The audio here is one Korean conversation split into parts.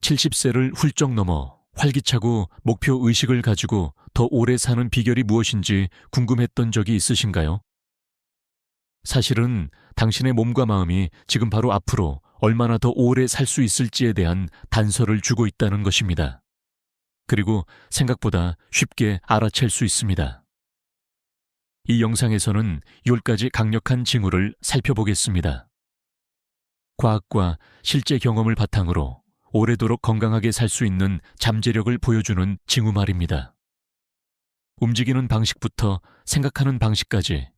70세를 훌쩍 넘어 활기차고 목표 의식을 가지고 더 오래 사는 비결이 무엇인지 궁금했던 적이 있으신가요? 사실은 당신의 몸과 마음이 지금 바로 앞으로 얼마나 더 오래 살 수 있을지에 대한 단서를 주고 있다는 것입니다. 그리고 생각보다 쉽게 알아챌 수 있습니다. 이 영상에서는 10가지 강력한 징후를 살펴보겠습니다. 과학과 실제 경험을 바탕으로 오래도록 건강하게 살 수 있는 잠재력을 보여주는 징후 말입니다. 움직이는 방식부터 생각하는 방식까지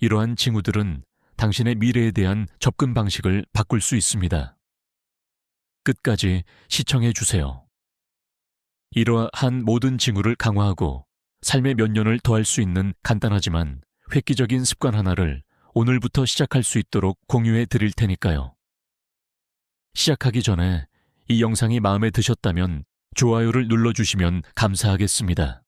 이러한 징후들은 당신의 미래에 대한 접근 방식을 바꿀 수 있습니다. 끝까지 시청해 주세요. 이러한 모든 징후를 강화하고 삶의 몇 년을 더할 수 있는 간단하지만 획기적인 습관 하나를 오늘부터 시작할 수 있도록 공유해 드릴 테니까요. 시작하기 전에 이 영상이 마음에 드셨다면 좋아요를 눌러주시면 감사하겠습니다.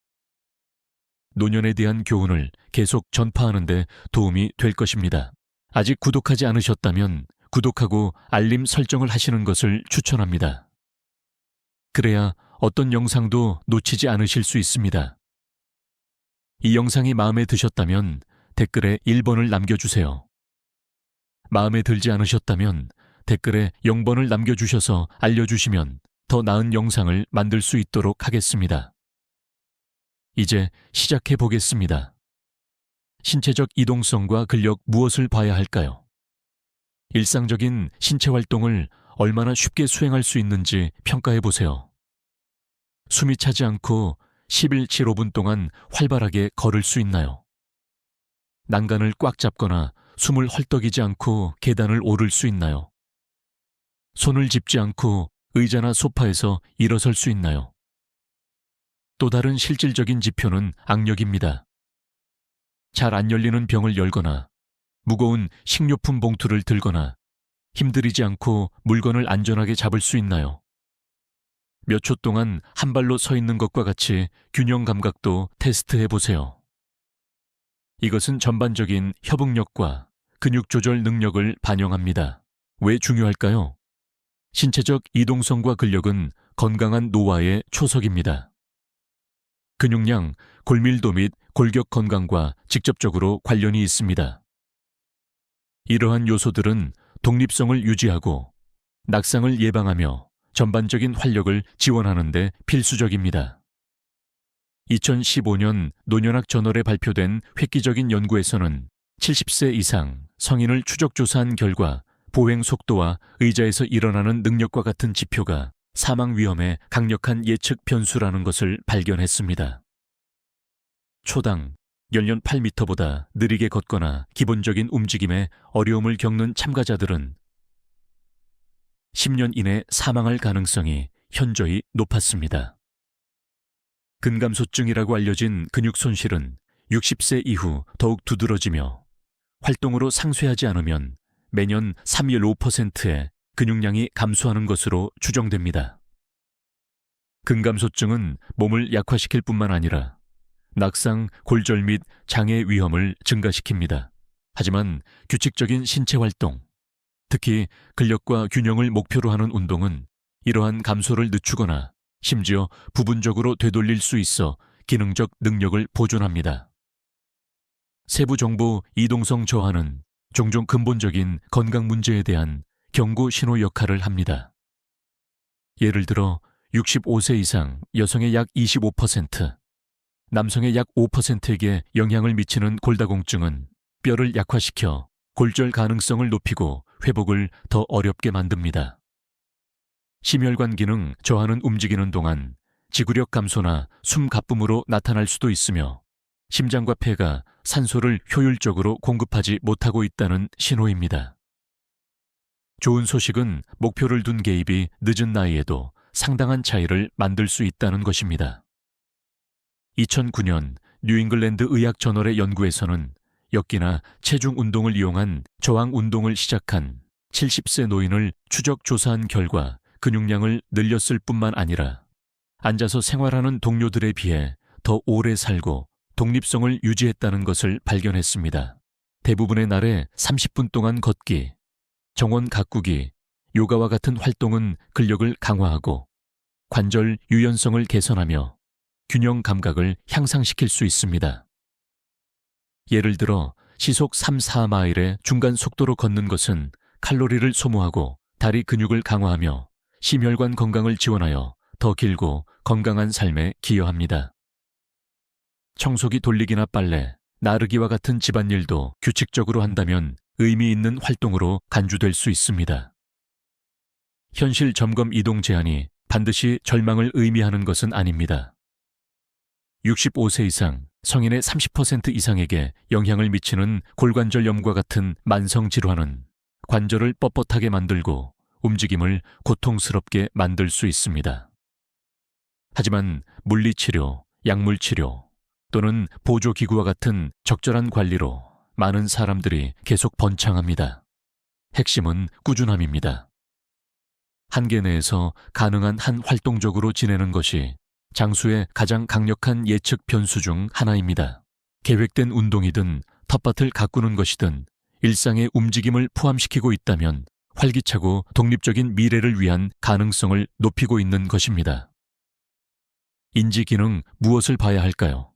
노년에 대한 교훈을 계속 전파하는 데 도움이 될 것입니다. 아직 구독하지 않으셨다면 구독하고 알림 설정을 하시는 것을 추천합니다. 그래야 어떤 영상도 놓치지 않으실 수 있습니다. 이 영상이 마음에 드셨다면 댓글에 1번을 남겨주세요. 마음에 들지 않으셨다면 댓글에 0번을 남겨주셔서 알려주시면 더 나은 영상을 만들 수 있도록 하겠습니다. 이제 시작해 보겠습니다. 신체적 이동성과 근력 무엇을 봐야 할까요? 일상적인 신체 활동을 얼마나 쉽게 수행할 수 있는지 평가해 보세요. 숨이 차지 않고 11칠 5분 동안 활발하게 걸을 수 있나요? 난간을 꽉 잡거나 숨을 헐떡이지 않고 계단을 오를 수 있나요? 손을 짚지 않고 의자나 소파에서 일어설 수 있나요? 또 다른 실질적인 지표는 악력입니다. 잘 안 열리는 병을 열거나 무거운 식료품 봉투를 들거나 힘들이지 않고 물건을 안전하게 잡을 수 있나요? 몇 초 동안 한 발로 서 있는 것과 같이 균형 감각도 테스트해 보세요. 이것은 전반적인 협응력과 근육 조절 능력을 반영합니다. 왜 중요할까요? 신체적 이동성과 근력은 건강한 노화의 초석입니다. 근육량, 골밀도 및 골격 건강과 직접적으로 관련이 있습니다. 이러한 요소들은 독립성을 유지하고 낙상을 예방하며 전반적인 활력을 지원하는 데 필수적입니다. 2015년 노년학 저널에 발표된 획기적인 연구에서는 70세 이상 성인을 추적 조사한 결과 보행 속도와 의자에서 일어나는 능력과 같은 지표가 사망 위험의 강력한 예측 변수라는 것을 발견했습니다. 초당 연년 8m보다 느리게 걷거나 기본적인 움직임에 어려움을 겪는 참가자들은 10년 이내 사망할 가능성이 현저히 높았습니다. 근감소증이라고 알려진 근육 손실은 60세 이후 더욱 두드러지며 활동으로 상쇄하지 않으면 매년 3.5%의 근육량이 감소하는 것으로 추정됩니다. 근감소증은 몸을 약화시킬 뿐만 아니라 낙상, 골절 및 장애 위험을 증가시킵니다. 하지만 규칙적인 신체 활동, 특히 근력과 균형을 목표로 하는 운동은 이러한 감소를 늦추거나 심지어 부분적으로 되돌릴 수 있어 기능적 능력을 보존합니다. 세부 정보 이동성 저하는 종종 근본적인 건강 문제에 대한 경고 신호 역할을 합니다. 예를 들어 65세 이상 여성의 약 25%, 남성의 약 5%에게 영향을 미치는 골다공증은 뼈를 약화시켜 골절 가능성을 높이고 회복을 더 어렵게 만듭니다. 심혈관 기능 저하는 움직이는 동안 지구력 감소나 숨 가쁨으로 나타날 수도 있으며 심장과 폐가 산소를 효율적으로 공급하지 못하고 있다는 신호입니다. 좋은 소식은 목표를 둔 개입이 늦은 나이에도 상당한 차이를 만들 수 있다는 것입니다. 2009년 뉴잉글랜드 의학 저널의 연구에서는 역기나 체중 운동을 이용한 저항 운동을 시작한 70세 노인을 추적 조사한 결과 근육량을 늘렸을 뿐만 아니라 앉아서 생활하는 동료들에 비해 더 오래 살고 독립성을 유지했다는 것을 발견했습니다. 대부분의 날에 30분 동안 걷기, 정원 가꾸기, 요가와 같은 활동은 근력을 강화하고 관절 유연성을 개선하며 균형 감각을 향상시킬 수 있습니다. 예를 들어 시속 3-4마일의 중간 속도로 걷는 것은 칼로리를 소모하고 다리 근육을 강화하며 심혈관 건강을 지원하여 더 길고 건강한 삶에 기여합니다. 청소기 돌리기나 빨래, 나르기와 같은 집안일도 규칙적으로 한다면 의미 있는 활동으로 간주될 수 있습니다. 현실 점검 이동 제한이 반드시 절망을 의미하는 것은 아닙니다. 65세 이상 성인의 30% 이상에게 영향을 미치는 골관절염과 같은 만성 질환은 관절을 뻣뻣하게 만들고 움직임을 고통스럽게 만들 수 있습니다. 하지만 물리치료, 약물치료 또는 보조기구와 같은 적절한 관리로 많은 사람들이 계속 번창합니다. 핵심은 꾸준함입니다. 한계 내에서 가능한 한 활동적으로 지내는 것이 장수의 가장 강력한 예측 변수 중 하나입니다. 계획된 운동이든 텃밭을 가꾸는 것이든 일상의 움직임을 포함시키고 있다면 활기차고 독립적인 미래를 위한 가능성을 높이고 있는 것입니다. 인지기능 무엇을 봐야 할까요?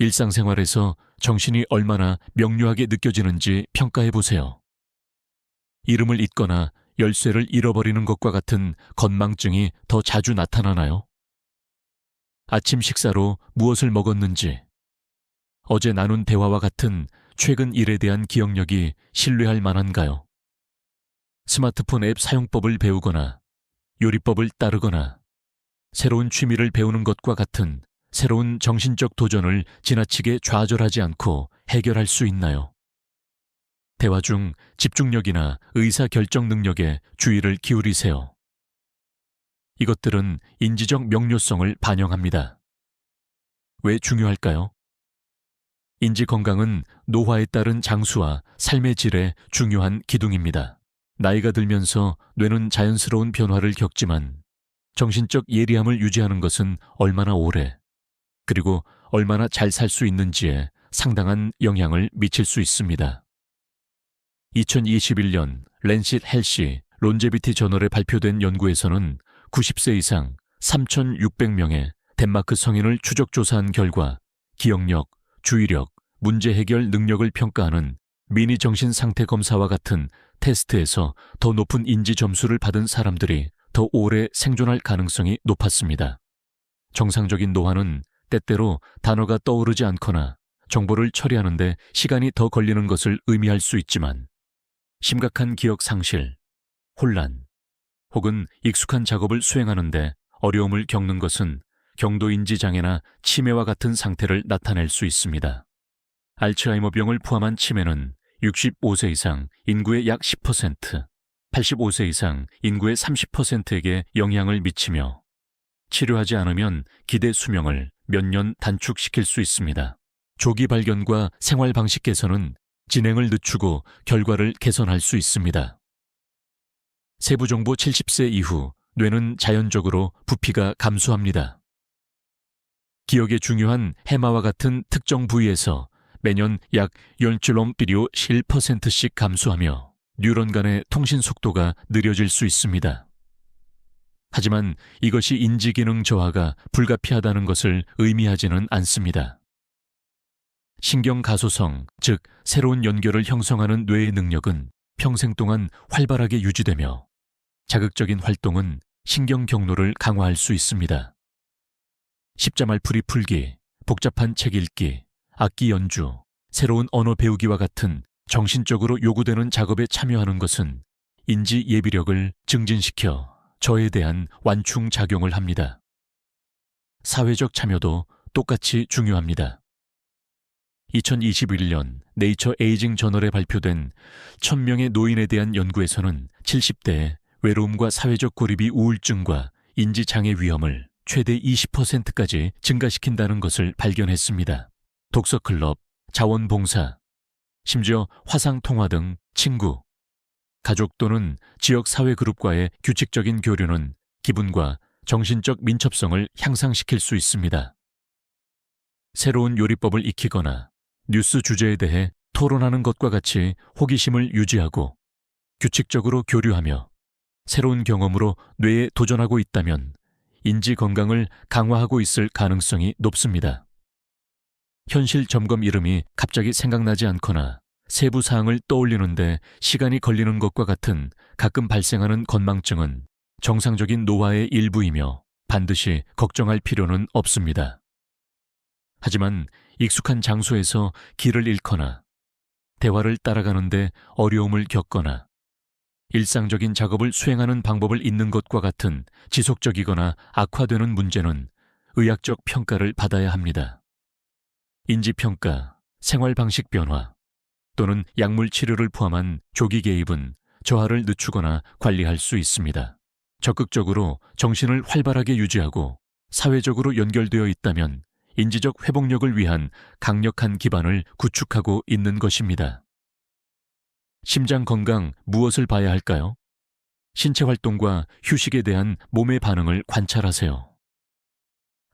일상생활에서 정신이 얼마나 명료하게 느껴지는지 평가해 보세요. 이름을 잊거나 열쇠를 잃어버리는 것과 같은 건망증이 더 자주 나타나나요? 아침 식사로 무엇을 먹었는지, 어제 나눈 대화와 같은 최근 일에 대한 기억력이 신뢰할 만한가요? 스마트폰 앱 사용법을 배우거나 요리법을 따르거나 새로운 취미를 배우는 것과 같은 새로운 정신적 도전을 지나치게 좌절하지 않고 해결할 수 있나요? 대화 중 집중력이나 의사결정 능력에 주의를 기울이세요. 이것들은 인지적 명료성을 반영합니다. 왜 중요할까요? 인지 건강은 노화에 따른 장수와 삶의 질의 중요한 기둥입니다. 나이가 들면서 뇌는 자연스러운 변화를 겪지만 정신적 예리함을 유지하는 것은 얼마나 오래, 그리고 얼마나 잘 살 수 있는지에 상당한 영향을 미칠 수 있습니다. 2021년 랜싯 헬시 론제비티 저널에 발표된 연구에서는 90세 이상 3,600명의 덴마크 성인을 추적 조사한 결과 기억력, 주의력, 문제 해결 능력을 평가하는 미니 정신 상태 검사와 같은 테스트에서 더 높은 인지 점수를 받은 사람들이 더 오래 생존할 가능성이 높았습니다. 정상적인 노화는 때때로 단어가 떠오르지 않거나 정보를 처리하는 데 시간이 더 걸리는 것을 의미할 수 있지만 심각한 기억 상실, 혼란, 혹은 익숙한 작업을 수행하는 데 어려움을 겪는 것은 경도인지 장애나 치매와 같은 상태를 나타낼 수 있습니다. 알츠하이머병을 포함한 치매는 65세 이상 인구의 약 10%, 85세 이상 인구의 30%에게 영향을 미치며 치료하지 않으면 기대 수명을 몇 년 단축시킬 수 있습니다. 조기 발견과 생활 방식 개선은 진행을 늦추고 결과를 개선할 수 있습니다. 세부 정보 70세 이후 뇌는 자연적으로 부피가 감소합니다. 기억에 중요한 해마와 같은 특정 부위에서 매년 약 0.1%씩 감소하며 뉴런 간의 통신 속도가 느려질 수 있습니다. 하지만 이것이 인지기능 저하가 불가피하다는 것을 의미하지는 않습니다. 신경가소성, 즉 새로운 연결을 형성하는 뇌의 능력은 평생 동안 활발하게 유지되며 자극적인 활동은 신경 경로를 강화할 수 있습니다. 십자말풀이 풀기, 복잡한 책 읽기, 악기 연주, 새로운 언어 배우기와 같은 정신적으로 요구되는 작업에 참여하는 것은 인지 예비력을 증진시켜 저에 대한 완충 작용을 합니다. 사회적 참여도 똑같이 중요합니다. 2021년 네이처 에이징 저널에 발표된 1000명의 노인에 대한 연구에서는 70대의 외로움과 사회적 고립이 우울증과 인지장애 위험을 최대 20%까지 증가시킨다는 것을 발견했습니다. 독서클럽, 자원봉사, 심지어 화상통화 등 친구, 가족 또는 지역 사회 그룹과의 규칙적인 교류는 기분과 정신적 민첩성을 향상시킬 수 있습니다. 새로운 요리법을 익히거나 뉴스 주제에 대해 토론하는 것과 같이 호기심을 유지하고 규칙적으로 교류하며 새로운 경험으로 뇌에 도전하고 있다면 인지 건강을 강화하고 있을 가능성이 높습니다. 현실 점검 이름이 갑자기 생각나지 않거나 세부 사항을 떠올리는데 시간이 걸리는 것과 같은 가끔 발생하는 건망증은 정상적인 노화의 일부이며 반드시 걱정할 필요는 없습니다. 하지만 익숙한 장소에서 길을 잃거나 대화를 따라가는데 어려움을 겪거나 일상적인 작업을 수행하는 방법을 잊는 것과 같은 지속적이거나 악화되는 문제는 의학적 평가를 받아야 합니다. 인지평가, 생활방식 변화 또는 약물 치료를 포함한 조기 개입은 저하를 늦추거나 관리할 수 있습니다. 적극적으로 정신을 활발하게 유지하고 사회적으로 연결되어 있다면 인지적 회복력을 위한 강력한 기반을 구축하고 있는 것입니다. 심장 건강 무엇을 봐야 할까요? 신체 활동과 휴식에 대한 몸의 반응을 관찰하세요.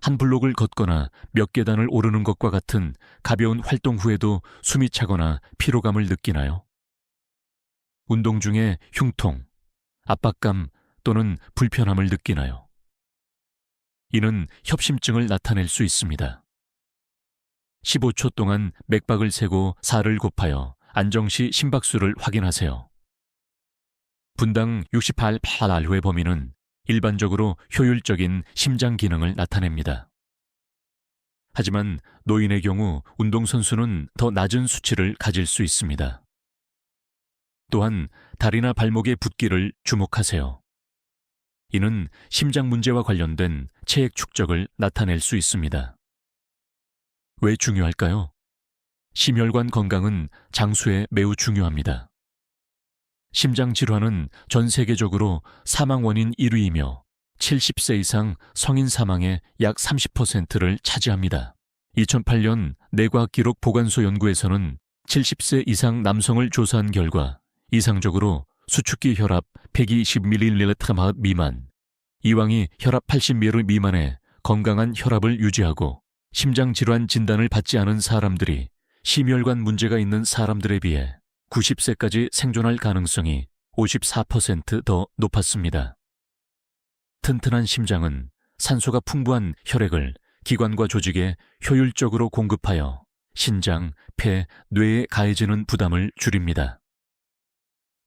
한 블록을 걷거나 몇 계단을 오르는 것과 같은 가벼운 활동 후에도 숨이 차거나 피로감을 느끼나요? 운동 중에 흉통, 압박감 또는 불편함을 느끼나요? 이는 협심증을 나타낼 수 있습니다. 15초 동안 맥박을 세고 4를 곱하여 안정시 심박수를 확인하세요. 분당 68~8알회 범위는 일반적으로 효율적인 심장 기능을 나타냅니다. 하지만 노인의 경우 운동선수는 더 낮은 수치를 가질 수 있습니다. 또한 다리나 발목의 붓기를 주목하세요. 이는 심장 문제와 관련된 체액 축적을 나타낼 수 있습니다. 왜 중요할까요? 심혈관 건강은 장수에 매우 중요합니다. 심장 질환은 전 세계적으로 사망 원인 1위이며 70세 이상 성인 사망의 약 30%를 차지합니다. 2008년 내과기록 보관소 연구에서는 70세 이상 남성을 조사한 결과 이상적으로 수축기 혈압 120ml 미만, 이왕이 혈압 80ml 미만의 건강한 혈압을 유지하고 심장질환 진단을 받지 않은 사람들이 심혈관 문제가 있는 사람들에 비해 90세까지 생존할 가능성이 54% 더 높았습니다. 튼튼한 심장은 산소가 풍부한 혈액을 기관과 조직에 효율적으로 공급하여 신장, 폐, 뇌에 가해지는 부담을 줄입니다.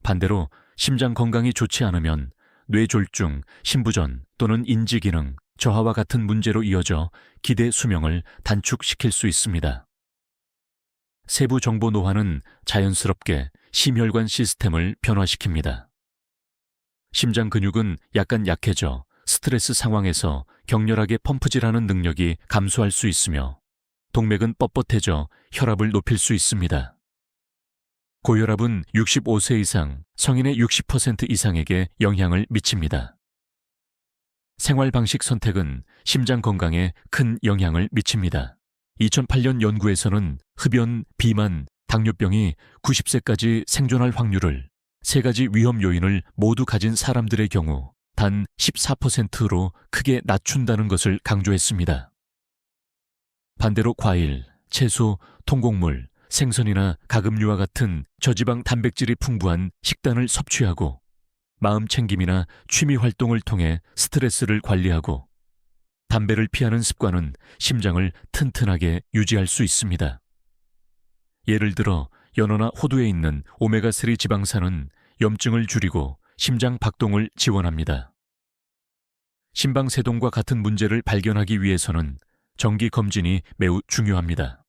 반대로 심장 건강이 좋지 않으면 뇌졸중, 심부전 또는 인지기능, 저하와 같은 문제로 이어져 기대 수명을 단축시킬 수 있습니다. 세부 정보 노화는 자연스럽게 심혈관 시스템을 변화시킵니다. 심장 근육은 약간 약해져 스트레스 상황에서 격렬하게 펌프질하는 능력이 감소할 수 있으며 동맥은 뻣뻣해져 혈압을 높일 수 있습니다. 고혈압은 65세 이상 성인의 60% 이상에게 영향을 미칩니다. 생활 방식 선택은 심장 건강에 큰 영향을 미칩니다. 2008년 연구에서는 흡연, 비만, 당뇨병이 90세까지 생존할 확률을 세 가지 위험 요인을 모두 가진 사람들의 경우 단 14%로 크게 낮춘다는 것을 강조했습니다. 반대로 과일, 채소, 통곡물, 생선이나 가금류와 같은 저지방 단백질이 풍부한 식단을 섭취하고 마음 챙김이나 취미 활동을 통해 스트레스를 관리하고 담배를 피하는 습관은 심장을 튼튼하게 유지할 수 있습니다. 예를 들어 연어나 호두에 있는 오메가3 지방산은 염증을 줄이고 심장 박동을 지원합니다. 심방세동과 같은 문제를 발견하기 위해서는 정기 검진이 매우 중요합니다.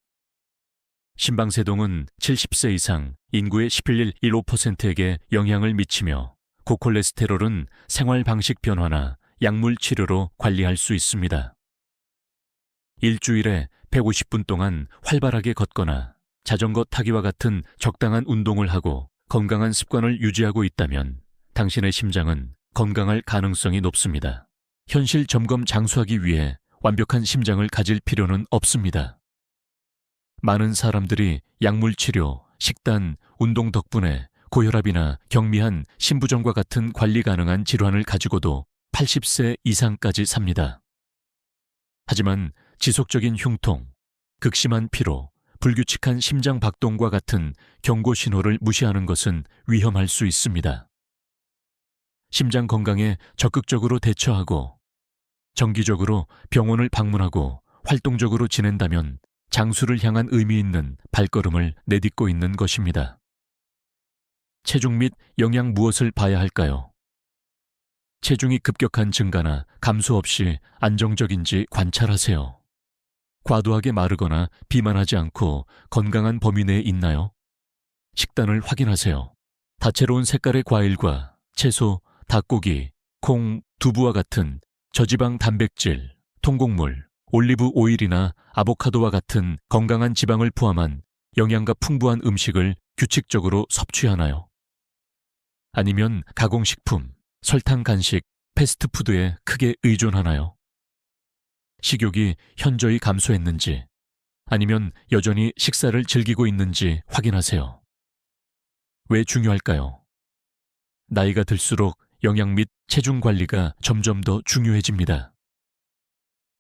심방세동은 70세 이상 인구의 11.15%에게 영향을 미치며 고콜레스테롤은 생활 방식 변화나 약물 치료로 관리할 수 있습니다. 일주일에 150분 동안 활발하게 걷거나 자전거 타기와 같은 적당한 운동을 하고 건강한 습관을 유지하고 있다면 당신의 심장은 건강할 가능성이 높습니다. 현실 점검 장수하기 위해 완벽한 심장을 가질 필요는 없습니다. 많은 사람들이 약물 치료, 식단, 운동 덕분에 고혈압이나 경미한 심부전과 같은 관리 가능한 질환을 가지고도 80세 이상까지 삽니다. 하지만 지속적인 흉통, 극심한 피로, 불규칙한 심장 박동과 같은 경고 신호를 무시하는 것은 위험할 수 있습니다. 심장 건강에 적극적으로 대처하고 정기적으로 병원을 방문하고 활동적으로 지낸다면 장수를 향한 의미 있는 발걸음을 내딛고 있는 것입니다. 체중 및 영양 무엇을 봐야 할까요? 체중이 급격한 증가나 감소 없이 안정적인지 관찰하세요. 과도하게 마르거나 비만하지 않고 건강한 범위 내에 있나요? 식단을 확인하세요. 다채로운 색깔의 과일과 채소, 닭고기, 콩, 두부와 같은 저지방 단백질, 통곡물, 올리브 오일이나 아보카도와 같은 건강한 지방을 포함한 영양가 풍부한 음식을 규칙적으로 섭취하나요? 아니면 가공식품, 설탕 간식, 패스트푸드에 크게 의존하나요? 식욕이 현저히 감소했는지 아니면 여전히 식사를 즐기고 있는지 확인하세요. 왜 중요할까요? 나이가 들수록 영양 및 체중 관리가 점점 더 중요해집니다.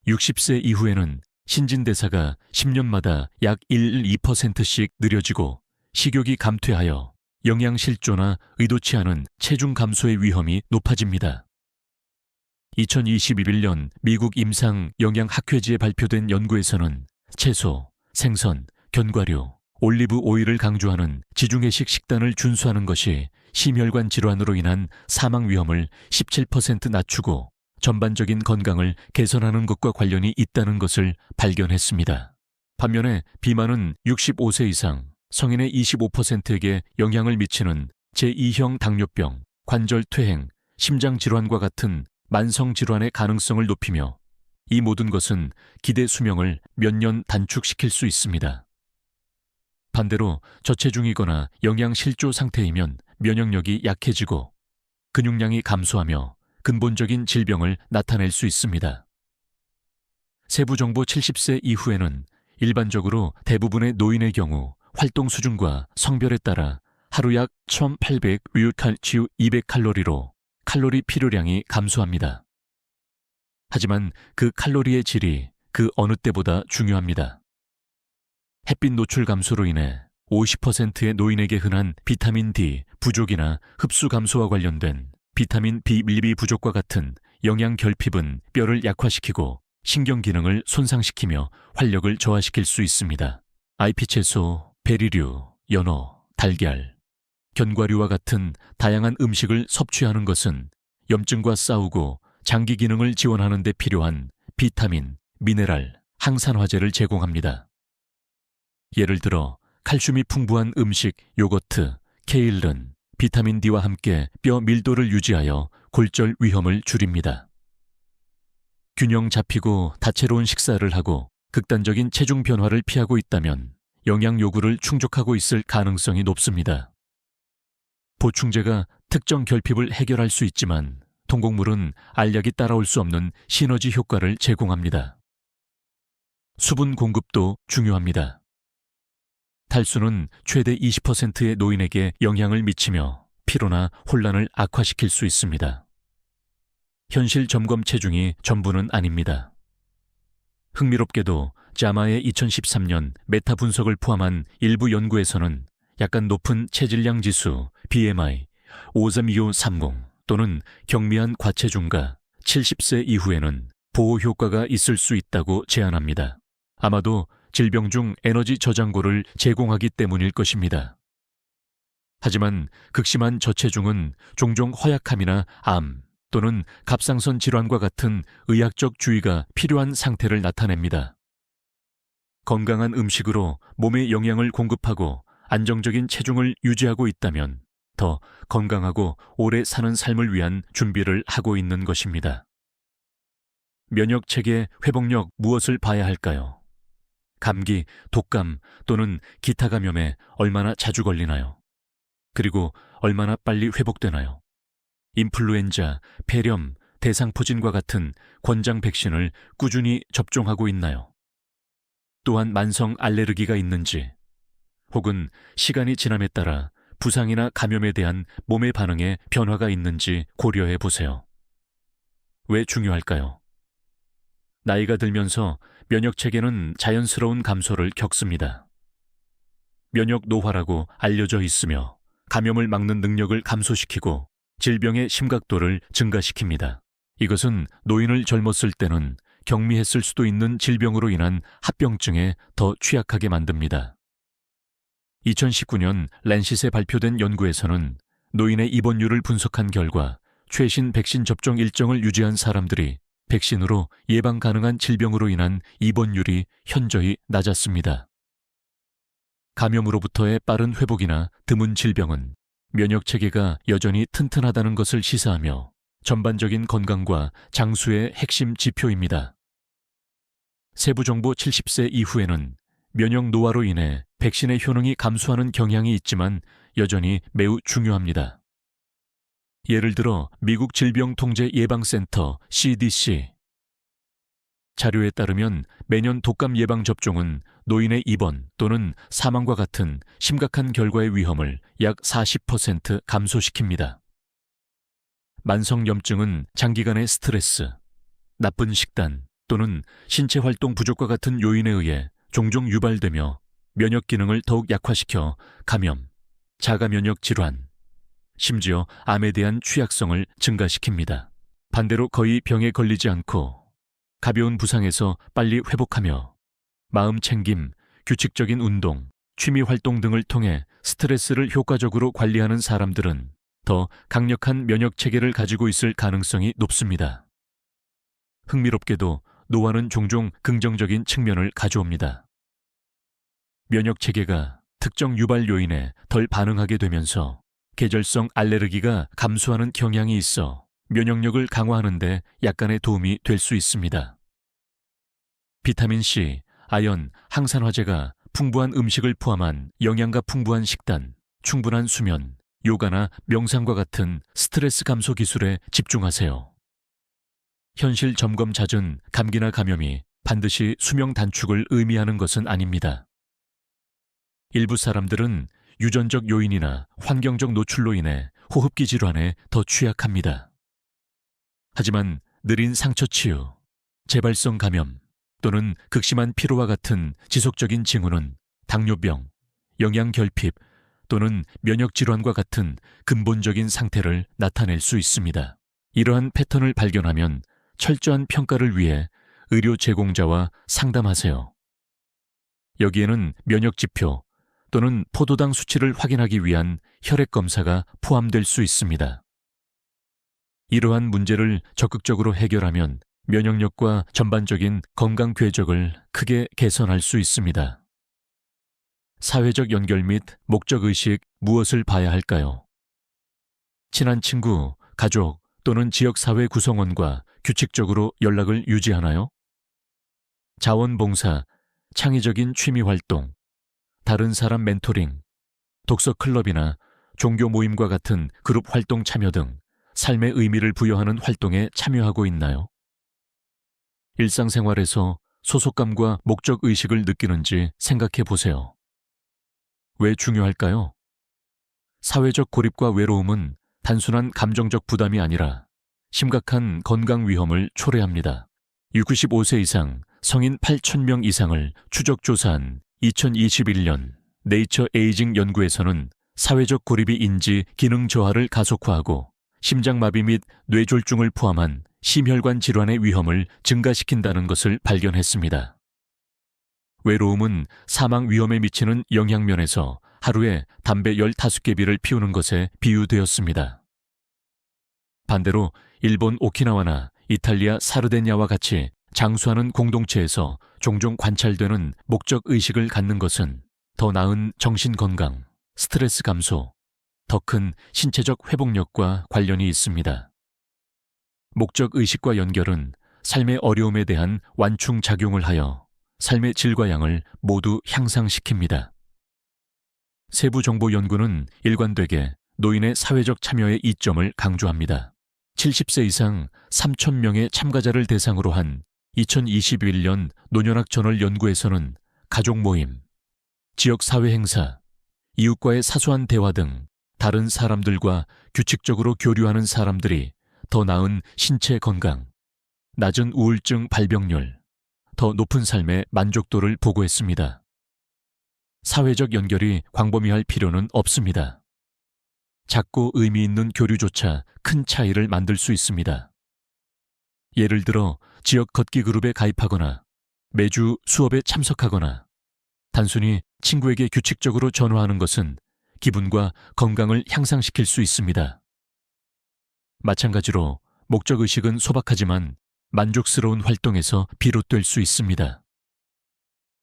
60세 이후에는 신진대사가 10년마다 약 1-2%씩 느려지고 식욕이 감퇴하여 영양실조나 의도치 않은 체중 감소의 위험이 높아집니다. 2021년 미국 임상영양학회지에 발표된 연구에서는 채소, 생선, 견과류, 올리브 오일을 강조하는 지중해식 식단을 준수하는 것이 심혈관 질환으로 인한 사망 위험을 17% 낮추고 전반적인 건강을 개선하는 것과 관련이 있다는 것을 발견했습니다. 반면에 비만은 65세 이상 성인의 25%에게 영향을 미치는 제2형 당뇨병, 관절퇴행, 심장질환과 같은 만성질환의 가능성을 높이며 이 모든 것은 기대 수명을 몇 년 단축시킬 수 있습니다. 반대로 저체중이거나 영양실조 상태이면 면역력이 약해지고 근육량이 감소하며 근본적인 질병을 나타낼 수 있습니다. 세부정보 70세 이후에는 일반적으로 대부분의 노인의 경우 활동 수준과 성별에 따라 하루 약 1800 200칼로리로 칼로리 필요량이 감소합니다. 하지만 그 칼로리의 질이 그 어느 때보다 중요합니다. 햇빛 노출 감소로 인해 50%의 노인에게 흔한 비타민 D 부족이나 흡수 감소와 관련된 비타민 B1, 부족과 같은 영양 결핍은 뼈를 약화시키고 신경 기능을 손상시키며 활력을 저하시킬 수 있습니다. 잎 채소, 베리류, 연어, 달걀, 견과류와 같은 다양한 음식을 섭취하는 것은 염증과 싸우고 장기 기능을 지원하는 데 필요한 비타민, 미네랄, 항산화제를 제공합니다. 예를 들어 칼슘이 풍부한 음식 요거트, 케일은 비타민 D와 함께 뼈 밀도를 유지하여 골절 위험을 줄입니다. 균형 잡히고 다채로운 식사를 하고 극단적인 체중 변화를 피하고 있다면 영양 요구를 충족하고 있을 가능성이 높습니다. 보충제가 특정 결핍을 해결할 수 있지만 통곡물은 알약이 따라올 수 없는 시너지 효과를 제공합니다. 수분 공급도 중요합니다. 탈수는 최대 20%의 노인에게 영향을 미치며 피로나 혼란을 악화시킬 수 있습니다. 현실 점검 체중이 전부는 아닙니다. 흥미롭게도 자마의 2013년 메타 분석을 포함한 일부 연구에서는 약간 높은 체질량 지수 BMI 5.2530 또는 경미한 과체중과 70세 이후에는 보호 효과가 있을 수 있다고 제안합니다. 아마도 질병 중 에너지 저장고를 제공하기 때문일 것입니다. 하지만 극심한 저체중은 종종 허약함이나 암 또는 갑상선 질환과 같은 의학적 주의가 필요한 상태를 나타냅니다. 건강한 음식으로 몸에 영양을 공급하고 안정적인 체중을 유지하고 있다면 더 건강하고 오래 사는 삶을 위한 준비를 하고 있는 것입니다. 면역 체계 회복력 무엇을 봐야 할까요? 감기, 독감 또는 기타 감염에 얼마나 자주 걸리나요? 그리고 얼마나 빨리 회복되나요? 인플루엔자, 폐렴, 대상포진과 같은 권장 백신을 꾸준히 접종하고 있나요? 또한 만성 알레르기가 있는지, 혹은 시간이 지남에 따라 부상이나 감염에 대한 몸의 반응에 변화가 있는지 고려해 보세요. 왜 중요할까요? 나이가 들면서 면역 체계는 자연스러운 감소를 겪습니다. 면역 노화라고 알려져 있으며 감염을 막는 능력을 감소시키고 질병의 심각도를 증가시킵니다. 이것은 노인을 젊었을 때는 경미했을 수도 있는 질병으로 인한 합병증에 더 취약하게 만듭니다. 2019년 랜싯에 발표된 연구에서는 노인의 입원율을 분석한 결과 최신 백신 접종 일정을 유지한 사람들이 백신으로 예방 가능한 질병으로 인한 입원율이 현저히 낮았습니다. 감염으로부터의 빠른 회복이나 드문 질병은 면역 체계가 여전히 튼튼하다는 것을 시사하며 전반적인 건강과 장수의 핵심 지표입니다. 세부 정보 70세 이후에는 면역 노화로 인해 백신의 효능이 감소하는 경향이 있지만 여전히 매우 중요합니다. 예를 들어 미국 질병통제예방센터 CDC 자료에 따르면 매년 독감 예방 접종은 노인의 입원 또는 사망과 같은 심각한 결과의 위험을 약 40% 감소시킵니다. 만성염증은 장기간의 스트레스, 나쁜 식단 또는 신체 활동 부족과 같은 요인에 의해 종종 유발되며 면역 기능을 더욱 약화시켜 감염, 자가면역 질환, 심지어 암에 대한 취약성을 증가시킵니다. 반대로 거의 병에 걸리지 않고 가벼운 부상에서 빨리 회복하며 마음 챙김, 규칙적인 운동, 취미 활동 등을 통해 스트레스를 효과적으로 관리하는 사람들은 더 강력한 면역 체계를 가지고 있을 가능성이 높습니다. 흥미롭게도 노화는 종종 긍정적인 측면을 가져옵니다. 면역 체계가 특정 유발 요인에 덜 반응하게 되면서 계절성 알레르기가 감소하는 경향이 있어 면역력을 강화하는 데 약간의 도움이 될 수 있습니다. 비타민C, 아연, 항산화제가 풍부한 음식을 포함한 영양가 풍부한 식단, 충분한 수면, 요가나 명상과 같은 스트레스 감소 기술에 집중하세요. 현실 점검 잦은 감기나 감염이 반드시 수명 단축을 의미하는 것은 아닙니다. 일부 사람들은 유전적 요인이나 환경적 노출로 인해 호흡기 질환에 더 취약합니다. 하지만 느린 상처 치유, 재발성 감염 또는 극심한 피로와 같은 지속적인 징후는 당뇨병, 영양결핍 또는 면역질환과 같은 근본적인 상태를 나타낼 수 있습니다. 이러한 패턴을 발견하면 철저한 평가를 위해 의료 제공자와 상담하세요. 여기에는 면역지표 또는 포도당 수치를 확인하기 위한 혈액검사가 포함될 수 있습니다. 이러한 문제를 적극적으로 해결하면 면역력과 전반적인 건강 궤적을 크게 개선할 수 있습니다. 사회적 연결 및 목적의식 무엇을 봐야 할까요? 친한 친구, 가족 또는 지역사회 구성원과 규칙적으로 연락을 유지하나요? 자원봉사, 창의적인 취미활동, 다른 사람 멘토링, 독서 클럽이나 종교 모임과 같은 그룹 활동 참여 등 삶의 의미를 부여하는 활동에 참여하고 있나요? 일상생활에서 소속감과 목적의식을 느끼는지 생각해 보세요. 왜 중요할까요? 사회적 고립과 외로움은 단순한 감정적 부담이 아니라 심각한 건강 위험을 초래합니다. 65세 이상 성인 8,000명 이상을 추적 조사한 2021년 네이처 에이징 연구에서는 사회적 고립이 인지 기능 저하를 가속화하고 심장마비 및 뇌졸중을 포함한 심혈관 질환의 위험을 증가시킨다는 것을 발견했습니다. 외로움은 사망 위험에 미치는 영향면에서 하루에 담배 15개비를 피우는 것에 비유되었습니다. 반대로 일본 오키나와나 이탈리아 사르데냐와 같이 장수하는 공동체에서 종종 관찰되는 목적의식을 갖는 것은 더 나은 정신건강, 스트레스 감소, 더 큰 신체적 회복력과 관련이 있습니다. 목적의식과 연결은 삶의 어려움에 대한 완충작용을 하여 삶의 질과 양을 모두 향상시킵니다. 세부정보연구는 일관되게 노인의 사회적 참여의 이점을 강조합니다. 70세 이상 3,000명의 참가자를 대상으로 한 2021년 노년학 저널 연구에서는 가족 모임, 지역 사회 행사, 이웃과의 사소한 대화 등 다른 사람들과 규칙적으로 교류하는 사람들이 더 나은 신체 건강, 낮은 우울증 발병률, 더 높은 삶의 만족도를 보고했습니다. 사회적 연결이 광범위할 필요는 없습니다. 작고 의미 있는 교류조차 큰 차이를 만들 수 있습니다. 예를 들어 지역 걷기 그룹에 가입하거나 매주 수업에 참석하거나 단순히 친구에게 규칙적으로 전화하는 것은 기분과 건강을 향상시킬 수 있습니다. 마찬가지로 목적의식은 소박하지만 만족스러운 활동에서 비롯될 수 있습니다.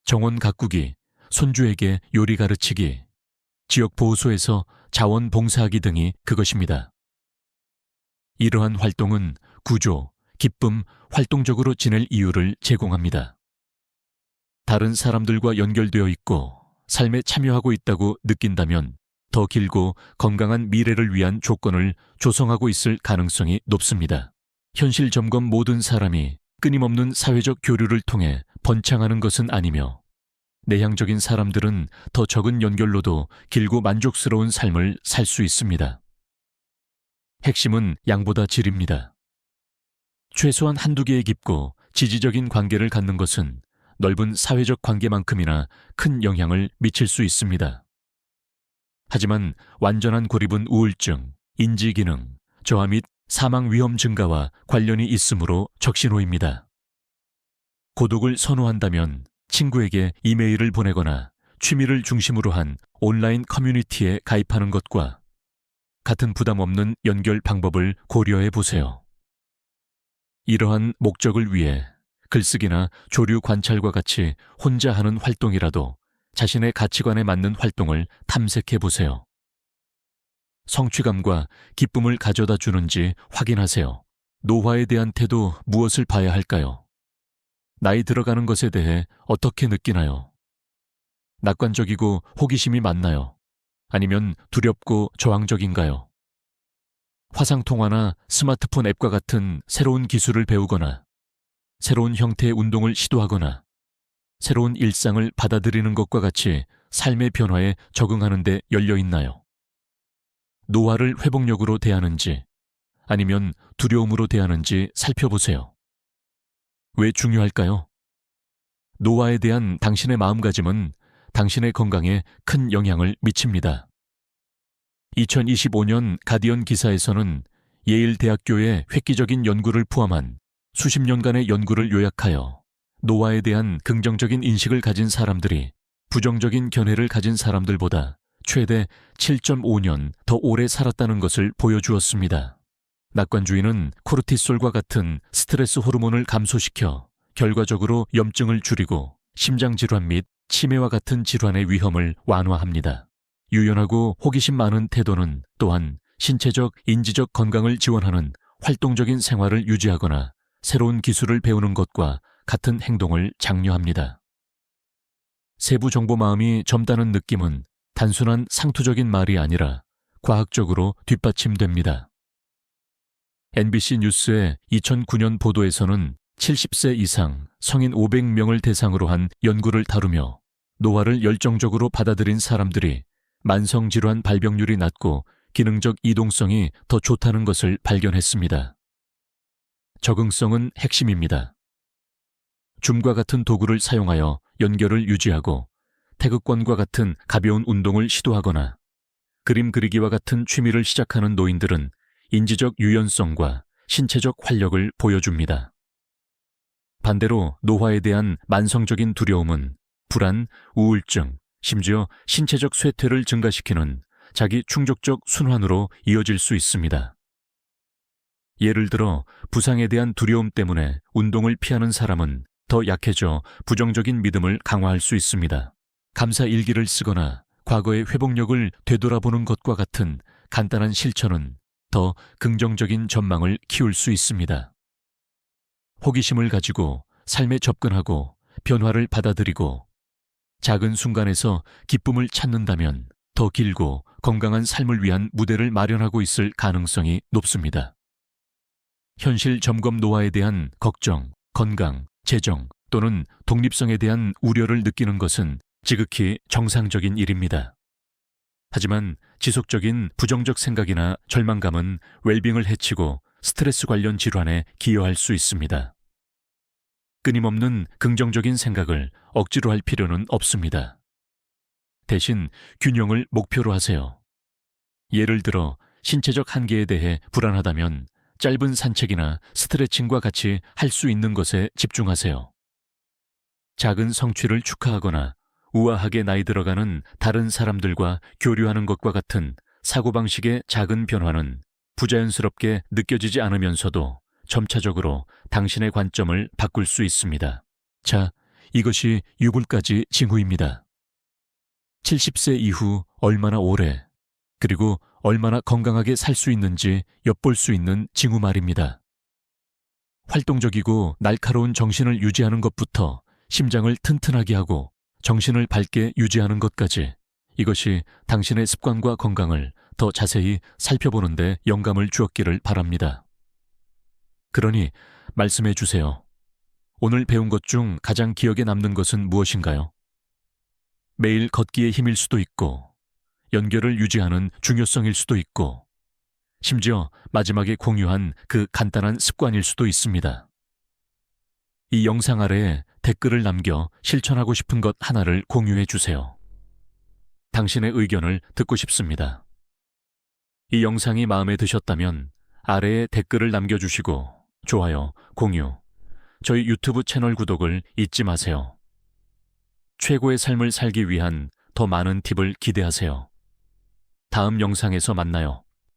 정원 가꾸기, 손주에게 요리 가르치기, 지역 보호소에서 자원 봉사하기 등이 그것입니다. 이러한 활동은 구조, 기쁨, 활동적으로 지낼 이유를 제공합니다. 다른 사람들과 연결되어 있고 삶에 참여하고 있다고 느낀다면 더 길고 건강한 미래를 위한 조건을 조성하고 있을 가능성이 높습니다. 현실 점검 모든 사람이 끊임없는 사회적 교류를 통해 번창하는 것은 아니며 내향적인 사람들은 더 적은 연결로도 길고 만족스러운 삶을 살 수 있습니다. 핵심은 양보다 질입니다. 최소한 한두 개의 깊고 지지적인 관계를 갖는 것은 넓은 사회적 관계만큼이나 큰 영향을 미칠 수 있습니다. 하지만 완전한 고립은 우울증, 인지기능, 저하 및 사망 위험 증가와 관련이 있으므로 적신호입니다. 고독을 선호한다면 친구에게 이메일을 보내거나 취미를 중심으로 한 온라인 커뮤니티에 가입하는 것과 같은 부담 없는 연결 방법을 고려해 보세요. 이러한 목적을 위해 글쓰기나 조류 관찰과 같이 혼자 하는 활동이라도 자신의 가치관에 맞는 활동을 탐색해 보세요. 성취감과 기쁨을 가져다 주는지 확인하세요. 노화에 대한 태도 무엇을 봐야 할까요? 나이 들어가는 것에 대해 어떻게 느끼나요? 낙관적이고 호기심이 많나요? 아니면 두렵고 저항적인가요? 화상통화나 스마트폰 앱과 같은 새로운 기술을 배우거나 새로운 형태의 운동을 시도하거나 새로운 일상을 받아들이는 것과 같이 삶의 변화에 적응하는 데 열려 있나요? 노화를 회복력으로 대하는지 아니면 두려움으로 대하는지 살펴보세요. 왜 중요할까요? 노화에 대한 당신의 마음가짐은 당신의 건강에 큰 영향을 미칩니다. 2025년 가디언 기사에서는 예일 대학교의 획기적인 연구를 포함한 수십 년간의 연구를 요약하여 노화에 대한 긍정적인 인식을 가진 사람들이 부정적인 견해를 가진 사람들보다 최대 7.5년 더 오래 살았다는 것을 보여주었습니다. 낙관주의는 코르티솔과 같은 스트레스 호르몬을 감소시켜 결과적으로 염증을 줄이고 심장질환 및 치매와 같은 질환의 위험을 완화합니다. 유연하고 호기심 많은 태도는 또한 신체적, 인지적 건강을 지원하는 활동적인 생활을 유지하거나 새로운 기술을 배우는 것과 같은 행동을 장려합니다. 세부 정보 마음이 젊다는 느낌은 단순한 상투적인 말이 아니라 과학적으로 뒷받침됩니다. NBC 뉴스의 2009년 보도에서는 70세 이상 성인 500명을 대상으로 한 연구를 다루며 노화를 열정적으로 받아들인 사람들이 만성질환 발병률이 낮고 기능적 이동성이 더 좋다는 것을 발견했습니다. 적응성은 핵심입니다. 줌과 같은 도구를 사용하여 연결을 유지하고 태극권과 같은 가벼운 운동을 시도하거나 그림 그리기와 같은 취미를 시작하는 노인들은 인지적 유연성과 신체적 활력을 보여줍니다. 반대로 노화에 대한 만성적인 두려움은 불안, 우울증, 심지어 신체적 쇠퇴를 증가시키는 자기 충족적 순환으로 이어질 수 있습니다. 예를 들어 부상에 대한 두려움 때문에 운동을 피하는 사람은 더 약해져 부정적인 믿음을 강화할 수 있습니다. 감사 일기를 쓰거나 과거의 회복력을 되돌아보는 것과 같은 간단한 실천은 더 긍정적인 전망을 키울 수 있습니다. 호기심을 가지고 삶에 접근하고 변화를 받아들이고 작은 순간에서 기쁨을 찾는다면 더 길고 건강한 삶을 위한 무대를 마련하고 있을 가능성이 높습니다. 현실 점검 노화에 대한 걱정, 건강, 재정 또는 독립성에 대한 우려를 느끼는 것은 지극히 정상적인 일입니다. 하지만 지속적인 부정적 생각이나 절망감은 웰빙을 해치고 스트레스 관련 질환에 기여할 수 있습니다. 끊임없는 긍정적인 생각을 억지로 할 필요는 없습니다. 대신 균형을 목표로 하세요. 예를 들어 신체적 한계에 대해 불안하다면 짧은 산책이나 스트레칭과 같이 할 수 있는 것에 집중하세요. 작은 성취를 축하하거나 우아하게 나이 들어가는 다른 사람들과 교류하는 것과 같은 사고방식의 작은 변화는 부자연스럽게 느껴지지 않으면서도 점차적으로 당신의 관점을 바꿀 수 있습니다. 자, 이것이 유골까지 징후입니다. 70세 이후 얼마나 오래, 그리고 얼마나 건강하게 살 수 있는지 엿볼 수 있는 징후 말입니다. 활동적이고 날카로운 정신을 유지하는 것부터 심장을 튼튼하게 하고 정신을 밝게 유지하는 것까지, 이것이 당신의 습관과 건강을 더 자세히 살펴보는 데 영감을 주었기를 바랍니다. 그러니 말씀해 주세요. 오늘 배운 것 중 가장 기억에 남는 것은 무엇인가요? 매일 걷기의 힘일 수도 있고, 연결을 유지하는 중요성일 수도 있고, 심지어 마지막에 공유한 그 간단한 습관일 수도 있습니다. 이 영상 아래에 댓글을 남겨 실천하고 싶은 것 하나를 공유해 주세요. 당신의 의견을 듣고 싶습니다. 이 영상이 마음에 드셨다면 아래에 댓글을 남겨주시고 좋아요, 공유, 저희 유튜브 채널 구독을 잊지 마세요. 최고의 삶을 살기 위한 더 많은 팁을 기대하세요. 다음 영상에서 만나요.